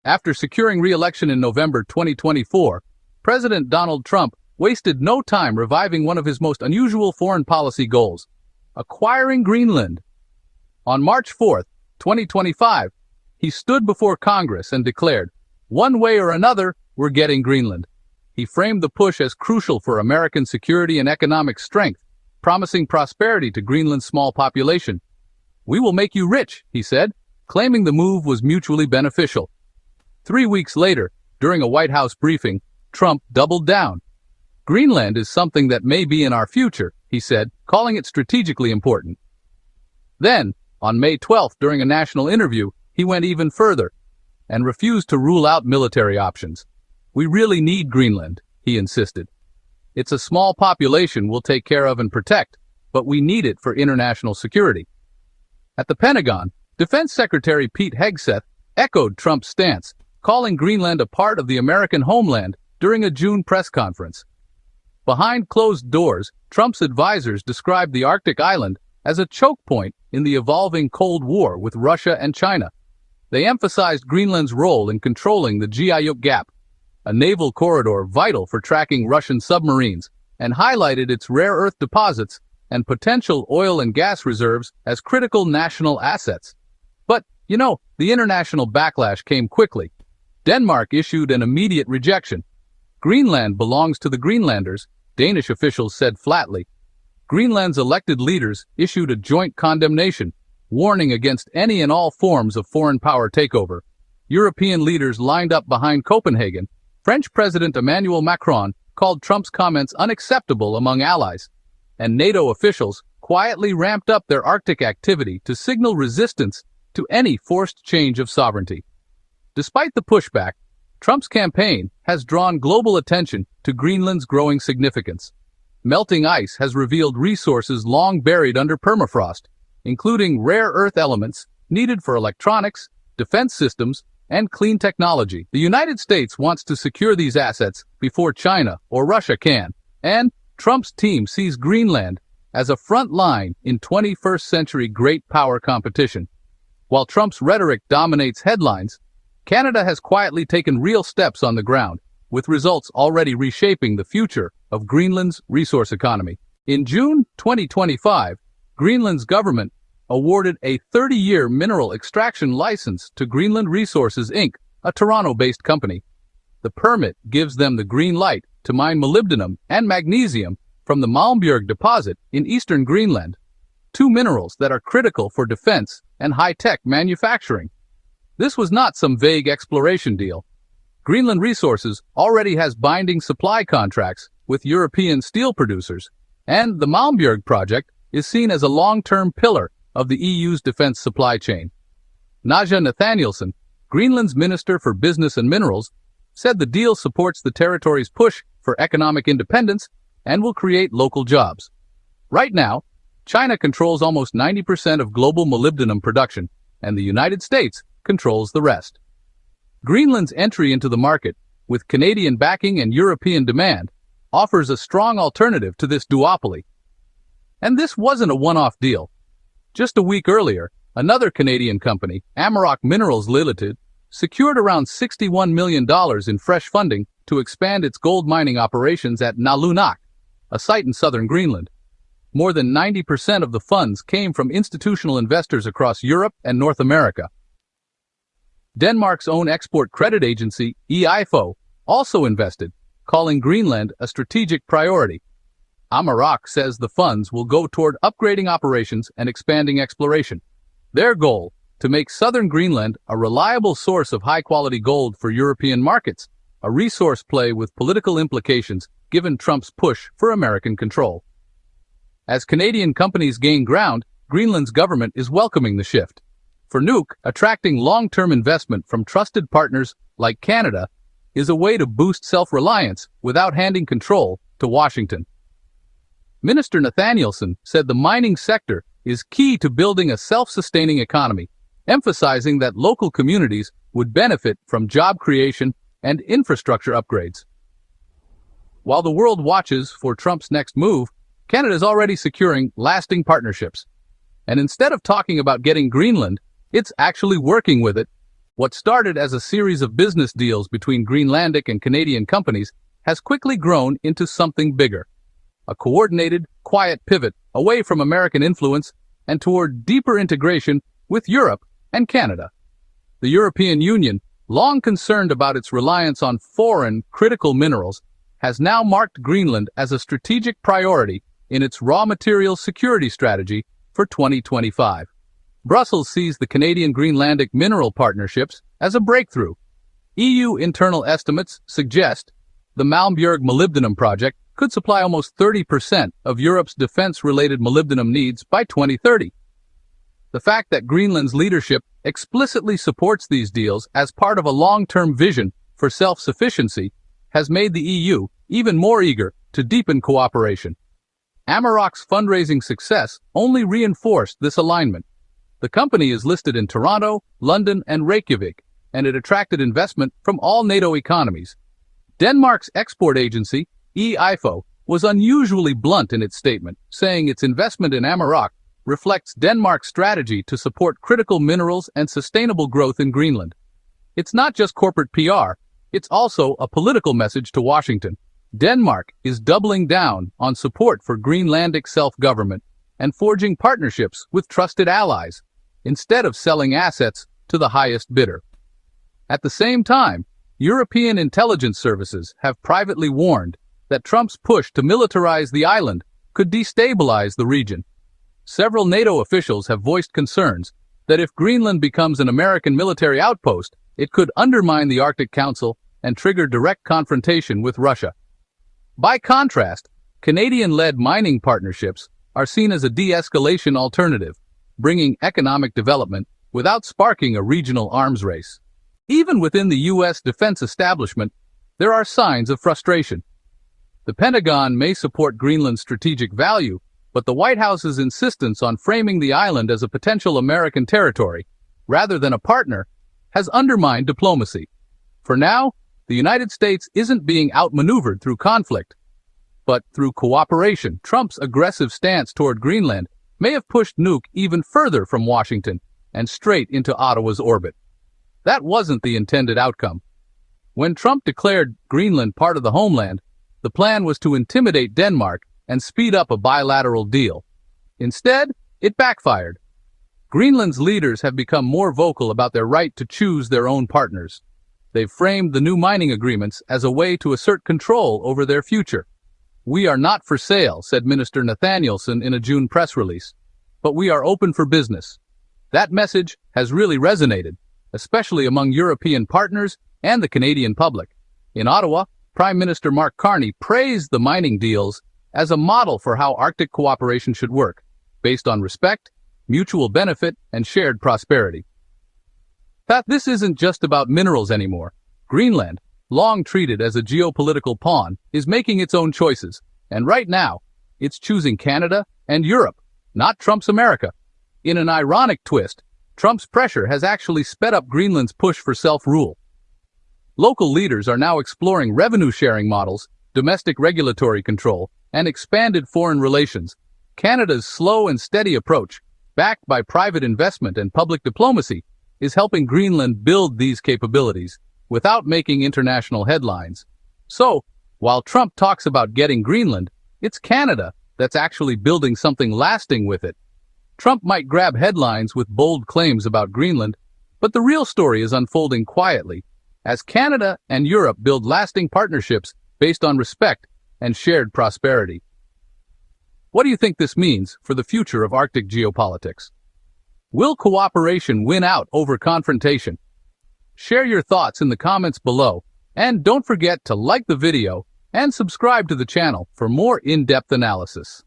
After securing re-election in November 2024, President Donald Trump wasted no time reviving one of his most unusual foreign policy goals: acquiring Greenland. On March 4, 2025, he stood before Congress and declared, "One way or another, we're getting Greenland." He framed the push as crucial for American security and economic strength, promising prosperity to Greenland's small population. "We will make you rich," he said, claiming the move was mutually beneficial. 3 weeks later, during a White House briefing, Trump doubled down. "Greenland is something that may be in our future," he said, calling it strategically important. Then, on May 12, during a national interview, he went even further and refused to rule out military options. "We really need Greenland," he insisted. "It's a small population we'll take care of and protect, but we need it for international security." At the Pentagon, Defense Secretary Pete Hegseth echoed Trump's stance, calling Greenland a part of the American homeland during a June press conference. Behind closed doors, Trump's advisors described the Arctic island as a choke point in the evolving Cold War with Russia and China. They emphasized Greenland's role in controlling the Geopolitics Gap, a naval corridor vital for tracking Russian submarines, and highlighted its rare earth deposits and potential oil and gas reserves as critical national assets. But, the international backlash came quickly. Denmark issued an immediate rejection. "Greenland belongs to the Greenlanders," Danish officials said flatly. Greenland's elected leaders issued a joint condemnation, warning against any and all forms of foreign power takeover. European leaders lined up behind Copenhagen. French President Emmanuel Macron called Trump's comments unacceptable among allies, and NATO officials quietly ramped up their Arctic activity to signal resistance to any forced change of sovereignty. Despite the pushback, Trump's campaign has drawn global attention to Greenland's growing significance. Melting ice has revealed resources long buried under permafrost, including rare earth elements needed for electronics, defense systems, and clean technology. The United States wants to secure these assets before China or Russia can, and Trump's team sees Greenland as a front line in 21st century great power competition. While Trump's rhetoric dominates headlines, Canada has quietly taken real steps on the ground, with results already reshaping the future of Greenland's resource economy. In June 2025, Greenland's government awarded a 30-year mineral extraction license to Greenland Resources Inc., a Toronto-based company. The permit gives them the green light to mine molybdenum and magnesium from the Malmbjerg deposit in eastern Greenland, two minerals that are critical for defense and high-tech manufacturing. This was not some vague exploration deal. Greenland Resources already has binding supply contracts with European steel producers, and the Malmbjerg project is seen as a long-term pillar of the EU's defense supply chain. Naja Nathanielsen, Greenland's Minister for Business and Minerals, said the deal supports the territory's push for economic independence and will create local jobs. Right now, China controls almost 90% of global molybdenum production, and the United States controls the rest. Greenland's entry into the market, with Canadian backing and European demand, offers a strong alternative to this duopoly. And this wasn't a one-off deal. Just a week earlier, another Canadian company, Amaroq Minerals Limited, secured around $61 million in fresh funding to expand its gold mining operations at Nalunak, a site in southern Greenland. More than 90% of the funds came from institutional investors across Europe and North America. Denmark's own export credit agency, EIFO, also invested, calling Greenland a strategic priority. Amaroq says the funds will go toward upgrading operations and expanding exploration. Their goal, to make southern Greenland a reliable source of high-quality gold for European markets, a resource play with political implications given Trump's push for American control. As Canadian companies gain ground, Greenland's government is welcoming the shift. For Nuuk, attracting long-term investment from trusted partners like Canada is a way to boost self-reliance without handing control to Washington. Minister Nathanielsen said the mining sector is key to building a self-sustaining economy, emphasizing that local communities would benefit from job creation and infrastructure upgrades. While the world watches for Trump's next move, Canada is already securing lasting partnerships. And instead of talking about getting Greenland, it's actually working with it. What started as a series of business deals between Greenlandic and Canadian companies has quickly grown into something bigger. A coordinated, quiet pivot away from American influence and toward deeper integration with Europe and Canada. The European Union, long concerned about its reliance on foreign, critical minerals, has now marked Greenland as a strategic priority in its raw materials security strategy for 2025. Brussels sees the Canadian Greenlandic mineral partnerships as a breakthrough. EU internal estimates suggest the Malmberg molybdenum project could supply almost 30% of Europe's defense-related molybdenum needs by 2030. The fact that Greenland's leadership explicitly supports these deals as part of a long-term vision for self-sufficiency has made the EU even more eager to deepen cooperation. Amaroq's fundraising success only reinforced this alignment. The company is listed in Toronto, London, and Reykjavik, and it attracted investment from all NATO economies. Denmark's export agency, EIFO, was unusually blunt in its statement, saying its investment in Amaroq reflects Denmark's strategy to support critical minerals and sustainable growth in Greenland. It's not just corporate PR, it's also a political message to Washington. Denmark is doubling down on support for Greenlandic self-government and forging partnerships with trusted allies, instead of selling assets to the highest bidder. At the same time, European intelligence services have privately warned that Trump's push to militarize the island could destabilize the region. Several NATO officials have voiced concerns that if Greenland becomes an American military outpost, it could undermine the Arctic Council and trigger direct confrontation with Russia. By contrast, Canadian-led mining partnerships are seen as a de-escalation alternative, bringing economic development without sparking a regional arms race. Even within the U.S. defense establishment, there are signs of frustration. The Pentagon may support Greenland's strategic value, but the White House's insistence on framing the island as a potential American territory, rather than a partner, has undermined diplomacy. For now, the United States isn't being outmaneuvered through conflict, but through cooperation. Trump's aggressive stance toward Greenland may have pushed Nuuk even further from Washington and straight into Ottawa's orbit. That wasn't the intended outcome. When Trump declared Greenland part of the homeland, the plan was to intimidate Denmark and speed up a bilateral deal. Instead, it backfired. Greenland's leaders have become more vocal about their right to choose their own partners. They've framed the new mining agreements as a way to assert control over their future. "We are not for sale," said Minister Nathanielson in a June press release, "but we are open for business." That message has really resonated, especially among European partners and the Canadian public. In Ottawa, Prime Minister Mark Carney praised the mining deals as a model for how Arctic cooperation should work, based on respect, mutual benefit, and shared prosperity. That this isn't just about minerals anymore. Greenland, long treated as a geopolitical pawn, is making its own choices, and right now, it's choosing Canada and Europe, not Trump's America. In an ironic twist, Trump's pressure has actually sped up Greenland's push for self-rule. Local leaders are now exploring revenue-sharing models, domestic regulatory control, and expanded foreign relations. Canada's slow and steady approach, backed by private investment and public diplomacy, is helping Greenland build these capabilities without making international headlines. So, while Trump talks about getting Greenland, it's Canada that's actually building something lasting with it. Trump might grab headlines with bold claims about Greenland, but the real story is unfolding quietly as Canada and Europe build lasting partnerships based on respect and shared prosperity. What do you think this means for the future of Arctic geopolitics? Will cooperation win out over confrontation? Share your thoughts in the comments below, and don't forget to like the video and subscribe to the channel for more in-depth analysis.